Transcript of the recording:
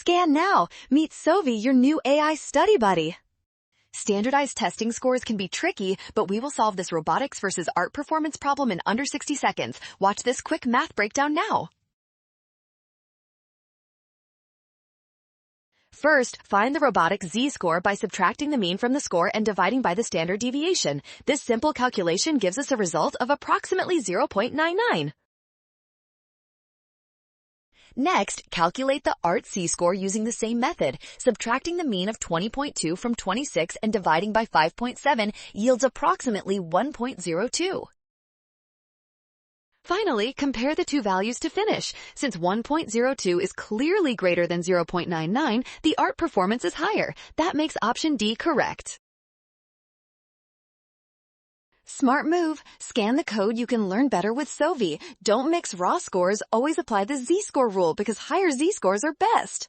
Scan now. Meet Sovi, your new AI study buddy. Standardized testing scores can be tricky, but we will solve this robotics versus art performance problem in under 60 seconds. Watch this quick math breakdown now. First, find the robotics z-score by subtracting the mean from the score and dividing by the standard deviation. This simple calculation gives us a result of approximately 0.99. Next, calculate the art z-score using the same method. Subtracting the mean of 20.2 from 26 and dividing by 5.7 yields approximately 1.02. Finally, compare the two values to finish. Since 1.02 is clearly greater than 0.99, the art performance is higher. That makes option D correct. Smart move. Scan the code. You can learn better with Sovi. Don't mix raw scores. Always apply the z-score rule because higher z-scores are best.